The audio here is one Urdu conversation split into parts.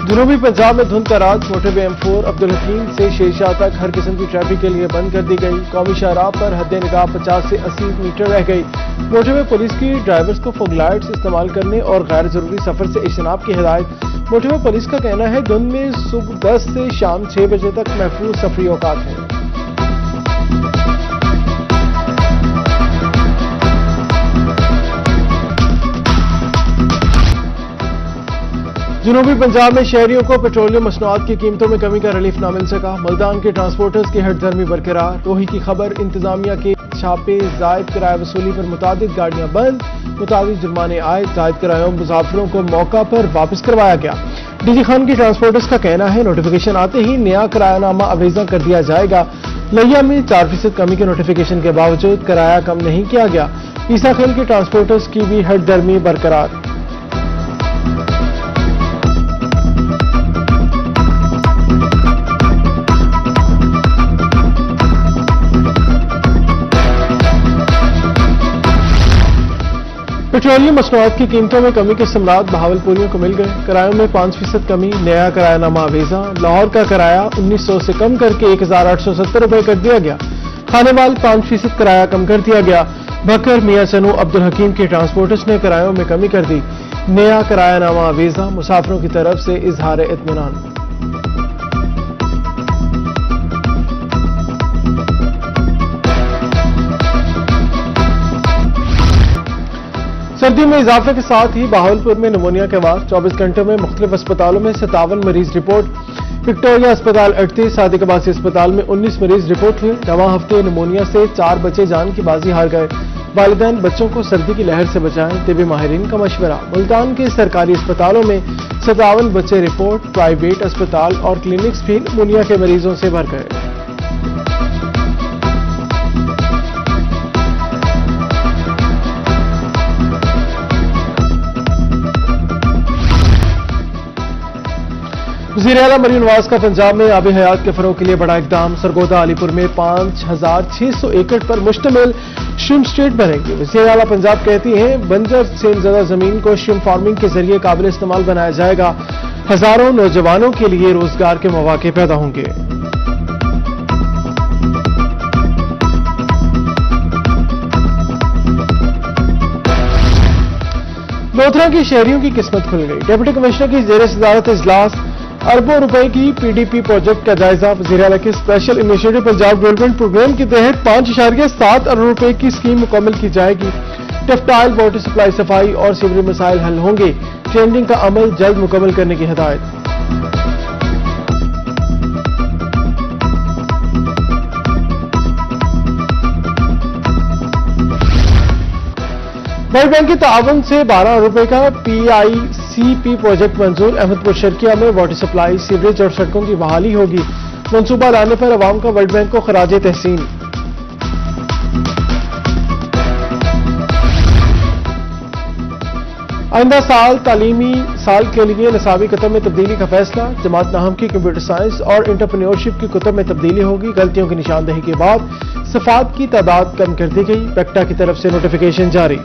جنوبی پنجاب میں دھند کا راج، موٹر وے M4 عبدالحکیم سے شیرشاہ تک ہر قسم کی ٹریفک کے لیے بند کر دی گئی۔ قومی شاہراہ پر حد نگاہ 50 سے 80 میٹر رہ گئی۔ موٹر وے پولیس کی ڈرائیورز کو فوگ لائٹس استعمال کرنے اور غیر ضروری سفر سے اجتناب کی ہدایت۔ موٹر وے پولیس کا کہنا ہے دھند میں صبح 10 سے شام 6 بجے تک محفوظ سفری اوقات ہیں۔ جنوبی پنجاب میں شہریوں کو پیٹرولیم مصنوعات کی قیمتوں میں کمی کا ریلیف نہ مل سکا۔ ملتان کے ٹرانسپورٹرز کی ہٹ دھرمی برقرار۔ روہی کی خبر، انتظامیہ کے چھاپے، زائد کرایہ وصولی پر متعدد گاڑیاں بند، متعدد جرمانے آئے، زائد کرایوں مسافروں کو موقع پر واپس کروایا گیا۔ ڈی جی خان کی ٹرانسپورٹرز کا کہنا ہے نوٹیفیکیشن آتے ہی نیا کرایہ نامہ اویزاں کر دیا جائے گا۔ لیا میں 4% کمی کے نوٹیفیکیشن کے باوجود کرایہ کم نہیں کیا گیا۔ عیسیٰ خیل کے ٹرانسپورٹرز کی بھی ہٹ دھرمی برقرار۔ پیٹرولیم مصنوعات کی قیمتوں میں کمی کے ثمرات بہاولپوریوں کو مل گئے۔ کرایوں میں 5% کمی، نیا کرایہ نامہ اویزاں۔ لاہور کا کرایہ 1900 سے کم کر کے 1870 روپے کر دیا گیا۔ کھانے وال 5% کرایہ کم کر دیا گیا۔ بکر میاں سنو عبدالحکیم کے ٹرانسپورٹرز نے کرایوں میں کمی کر دی۔ نیا کرایہ نامہ اویزاں، مسافروں کی طرف سے اظہار اطمینان۔ سردی میں اضافے کے ساتھ ہی بہاولپور میں نمونیا کے وار، 24 گھنٹوں میں مختلف اسپتالوں میں 57 مریض رپورٹ۔ وکٹوریہ اسپتال 38، صادق عباسی اسپتال میں 19 مریض رپورٹ ہوئے۔ رواں ہفتے نمونیا سے 4 بچے جان کی بازی ہار گئے۔ والدین بچوں کو سردی کی لہر سے بچائیں، طبی ماہرین کا مشورہ۔ ملتان کے سرکاری اسپتالوں میں 57 بچے رپورٹ۔ پرائیویٹ اسپتال اور کلینکس بھی نمونیا کے مریضوں سے بھر گئے۔ وزیر اعلیٰ مریم نواز کا پنجاب میں آب حیات کے فروغ کے لیے بڑا اقدام۔ سرگودا علی پور میں 5600 ایکڑ پر مشتمل شrimp اسٹیٹ بنے گی۔ وزیر اعلیٰ پنجاب کہتی ہیں بنجر سے زیادہ زمین کو شrimp فارمنگ کے ذریعے قابل استعمال بنایا جائے گا۔ ہزاروں نوجوانوں کے لیے روزگار کے مواقع پیدا ہوں گے۔ لودھرا کی شہریوں کی قسمت کھل گئی۔ ڈپٹی کمشنر کی زیر صدارت اجلاس، اربوں روپے کی PDP پروجیکٹ کا جائزہ۔ وزیر اعلیٰ کے special initiative Punjab development program کے تحت 5.7 ارب روپے کی اسکیم مکمل کی جائے گی۔ ٹیکسٹائل، واٹر سپلائی، صفائی اور سیوریج مسائل حل ہوں گے۔ ٹینڈرنگ کا عمل جلد مکمل کرنے کی ہدایت۔ ورلڈ بینک کے تعاون سے 12 ارب روپے کا PICP پروجیکٹ منظور۔ احمد پور شرقیہ میں واٹر سپلائی، سیوریج اور سڑکوں کی بحالی ہوگی۔ منصوبہ لانے پر عوام کا ورلڈ بینک کو خراج تحسین۔ آئندہ سال تعلیمی سال کے لیے نصابی کتب میں تبدیلی کا فیصلہ۔ جماعت ناہم کی کمپیوٹر سائنس اور انٹرپرینیورشپ کی کتب میں تبدیلی ہوگی۔ غلطیوں کی نشاندہی کے بعد صفحات کی تعداد کم کر دی گئی۔ پیکٹا کی طرف سے نوٹیفیکیشن جاری۔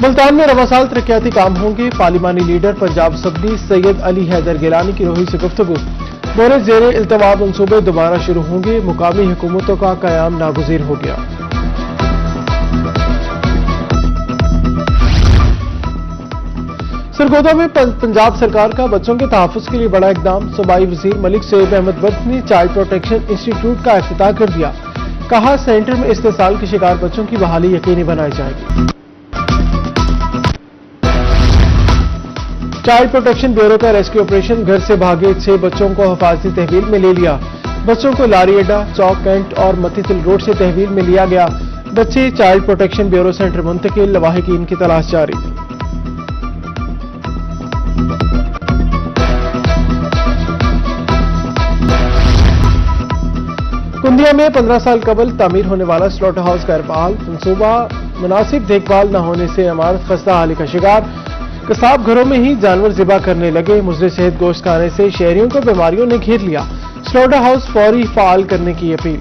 ملتان میں رواں سال ترقیاتی کام ہوں گے۔ پارلیمانی لیڈر پنجاب اسمبلی سید علی حیدر گیلانی کی روہی سے گفتگو۔ بورے زیر التوا منصوبے دوبارہ شروع ہوں گے۔ مقامی حکومتوں کا قیام ناگزیر ہو گیا۔ سرگودا میں پنجاب سرکار کا بچوں کے تحفظ کے لیے بڑا اقدام۔ صوبائی وزیر ملک سعید احمد بٹ نے چائلڈ پروٹیکشن انسٹی ٹیوٹ کا افتتاح کر دیا۔ کہا سینٹر میں استحصال کے شکار بچوں کی بحالی یقینی بنائی جائے گی۔ چائلڈ پروٹیکشن بیورو کا ریسکیو آپریشن، گھر سے بھاگے 6 بچوں کو حفاظتی تحویل میں لے لیا۔ بچوں کو لاری اڈا، چوک کینٹ اور متی تل روڈ سے تحویل میں لیا گیا۔ بچے چائلڈ پروٹیکشن بیورو سینٹر منتقل، لواحقین کی تلاش جاری۔ کندیا میں 15 سال قبل تعمیر ہونے والا سلوٹر ہاؤس غیر فعال۔ منصوبہ مناسب دیکھ بھال نہ ہونے سے عمارت خستہ حالی کا شکار۔ قصاب گھروں میں ہی جانور ذبح کرنے لگے۔ مضر صحت گوشت کھانے سے شہریوں کو بیماریوں نے گھیر لیا۔ سلوٹر ہاؤس فوری فعال کرنے کی اپیل۔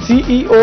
CEO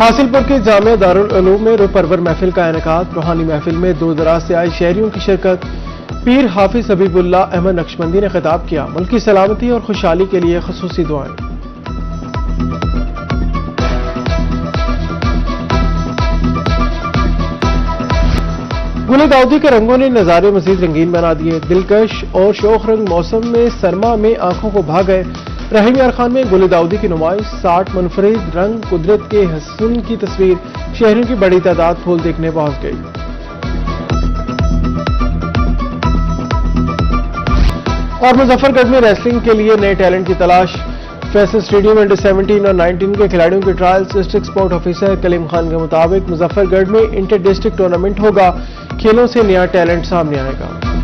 حاصلپور کے جامعہ دارالعلوم میں روح پرور محفل کا انعقاد. روحانی محفل میں دور دراز سے آئے شہریوں کی شرکت. پیر حافظ حبیب اللہ احمد نقشبندی نے خطاب کیا. ملک کی سلامتی اور خوشحالی کے لیے خصوصی دعائیں. گل داؤدی کے رنگوں نے نظارے مزید رنگین بنا دیے. دلکش اور شوخ رنگ موسم میں سرما میں آنکھوں کو بھا گئے. رحیم یار خان میں گل داؤدی کی نمائش. 60 منفرد رنگ قدرت کے حسن کی تصویر. شہریوں کی بڑی تعداد پھول دیکھنے پہنچ گئی. اور مظفر گڑھ میں ریسلنگ کے لیے نئے ٹیلنٹ کی تلاش. فیصل اسٹیڈیم انڈر 17 اور 19 کے کھلاڑیوں کے ٹرائلز. ڈسٹرکٹ اسپورٹ آفیسر کلیم خان کے مطابق مظفر گڑھ میں انٹر ڈسٹرکٹ ٹورنامنٹ ہوگا. کھیلوں سے نیا ٹیلنٹ سامنے آئے گا.